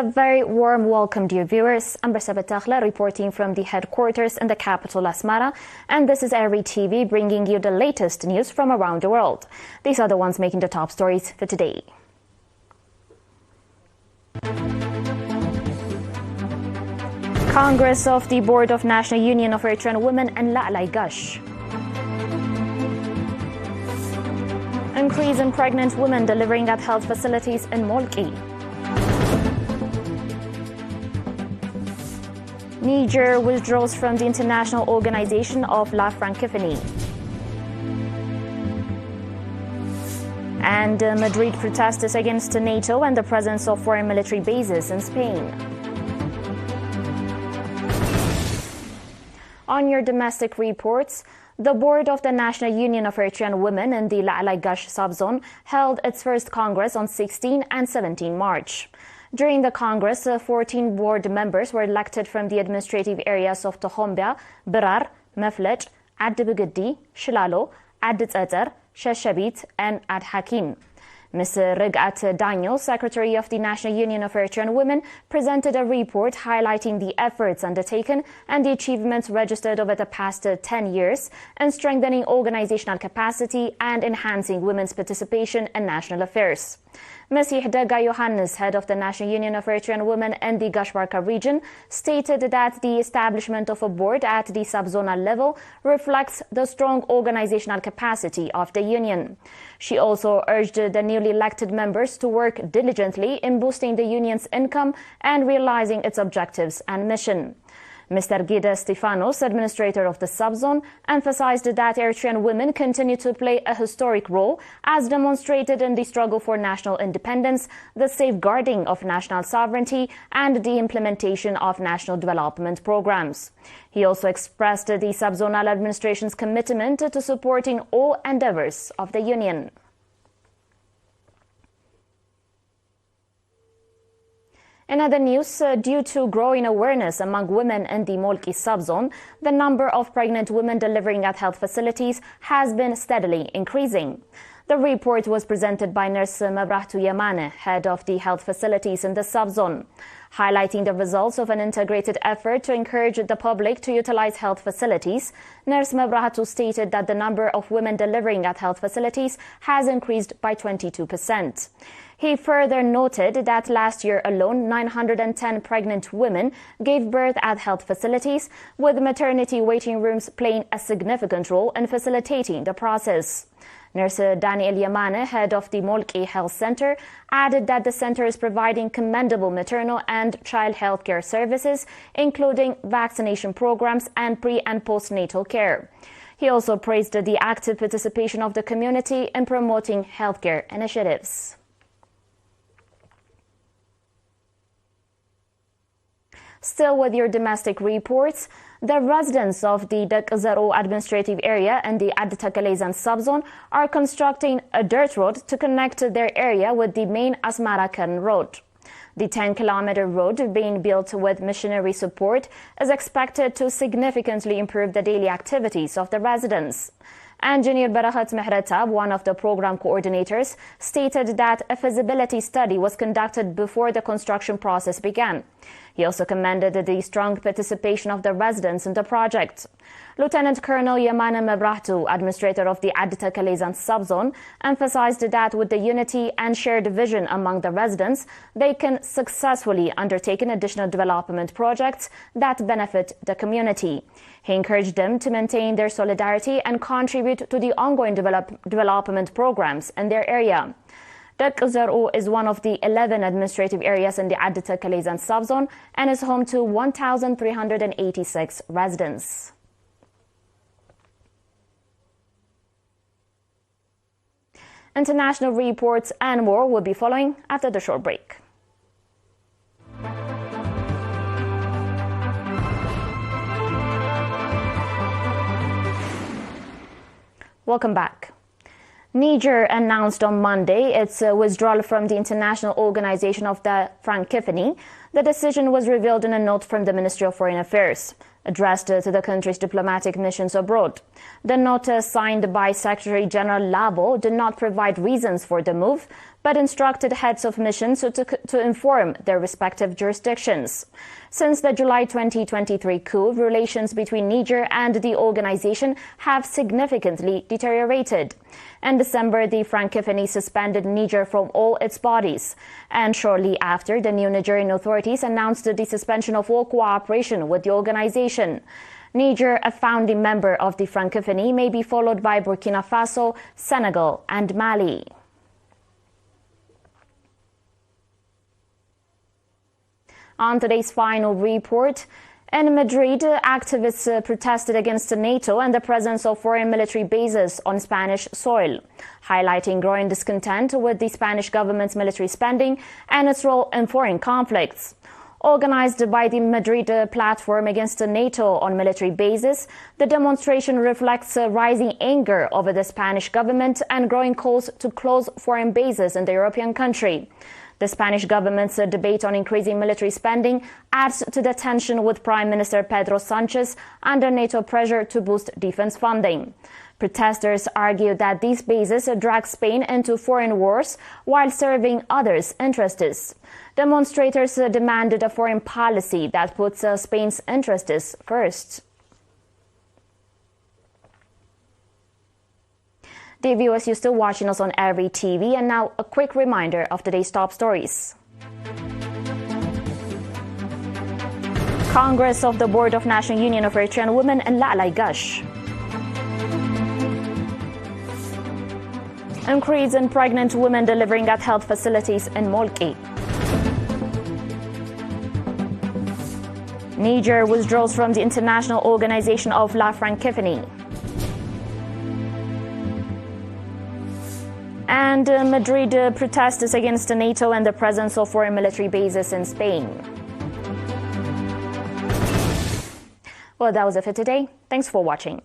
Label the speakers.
Speaker 1: A very warm welcome, dear viewers. I'm Barsaba Takhla, reporting from the headquarters in the capital Asmara, and this is ERi-TV bringing you the latest news from around the world. These are the ones making the top stories for today. Congress of the Board of National Union of Eritrean Women and La'lai Gush. Increase in pregnant women delivering at health facilities in Molki. Niger withdraws from the International Organization of La Francophonie. And Madrid protests against NATO and the presence of foreign military bases in Spain. On your domestic reports, the Board of the National Union of Eritrean Women in the La'lai Gush subzone held its first Congress on 16 and 17 March. During the Congress, 14 board members were elected from the administrative areas of Tohombia, Birar, Meflej, Ad Bugedi, Shilalo, Ad Tzeter, Sheshabit, and Ad Hakim. Ms. Rigat Daniel, Secretary of the National Union of Eritrean Women, presented a report highlighting the efforts undertaken and the achievements registered over the past 10 years in strengthening organizational capacity and enhancing women's participation in national affairs. Ms. Yehdaga Yohannes, head of the National Union of Eritrean Women in the Gashbarka region, stated that the establishment of a board at the subzonal level reflects the strong organizational capacity of the union. She also urged the newly elected members to work diligently in boosting the union's income and realizing its objectives and mission. Mr. Gida Stefanos, administrator of the subzone, emphasized that Eritrean women continue to play a historic role as demonstrated in the struggle for national independence, the safeguarding of national sovereignty, and the implementation of national development programs. He also expressed the subzonal administration's commitment to supporting all endeavors of the union. In other news, due to growing awareness among women in the Molki subzone, the number of pregnant women delivering at health facilities has been steadily increasing. The report was presented by Nurse Mabrahtu Yamane, head of the health facilities in the subzone. Highlighting the results of an integrated effort to encourage the public to utilize health facilities, Nurse Mabrahtu stated that the number of women delivering at health facilities has increased by 22%. He further noted that last year alone, 910 pregnant women gave birth at health facilities, with maternity waiting rooms playing a significant role in facilitating the process. Nurse Daniel Yamane, head of the Molki Health Center, added that the center is providing commendable maternal and child health care services, including vaccination programs and pre- and postnatal care. He also praised the active participation of the community in promoting healthcare initiatives. Still with your domestic reports, the residents of the Dekzaro administrative area and the Ad Takalezan subzone are constructing a dirt road to connect their area with the main Asmara-Kern road. The 10-kilometer road, being built with missionary support, is expected to significantly improve the daily activities of the residents. Engineer Barahat Mehretab, one of the program coordinators, stated that a feasibility study was conducted before the construction process began. He also commended the strong participation of the residents in the project. Lieutenant Colonel Yamane Mabrahtu, administrator of the Ad Takalezan subzone, emphasized that with the unity and shared vision among the residents, they can successfully undertake additional development projects that benefit the community. He encouraged them to maintain their solidarity and contribute to the ongoing development programs in their area. Dekzaro is one of the 11 administrative areas in the Ad Takalezan subzone and is home to 1,386 residents. International reports and more will be following after the short break. Welcome back. Niger announced on Monday its withdrawal from the International Organization of the Francophonie. The decision was revealed in a note from the Ministry of Foreign Affairs, addressed to the country's diplomatic missions abroad. The note signed by Secretary General Labo did not provide reasons for the move, but instructed heads of missions to inform their respective jurisdictions. Since the July 2023 coup, relations between Niger and the organization have significantly deteriorated. In December, the Francophonie suspended Niger from all its bodies. And shortly after, the new Nigerian authorities announced the suspension of all cooperation with the organization. Niger, a founding member of the Francophonie, may be followed by Burkina Faso, Senegal, and Mali. On today's final report, in Madrid, activists protested against NATO and the presence of foreign military bases on Spanish soil, highlighting growing discontent with the Spanish government's military spending and its role in foreign conflicts. Organized by the Madrid Platform Against NATO on Military Bases, the demonstration reflects rising anger over the Spanish government and growing calls to close foreign bases in the European country. The Spanish government's debate on increasing military spending adds to the tension with Prime Minister Pedro Sánchez under NATO pressure to boost defense funding. Protesters argue that these bases drag Spain into foreign wars while serving others' interests. Demonstrators demanded a foreign policy that puts Spain's interests first. Dear viewers, you're still watching us on ERi-TV, and now a quick reminder of today's top stories. Congress of the Board of National Union of Eritrean Women in La'alai-Gash. Increase in pregnant women delivering at health facilities in Molki. Niger withdraws from the International Organization of La Francophonie. And Madrid protests against NATO and the presence of foreign military bases in Spain. Well, that was it for today. Thanks for watching.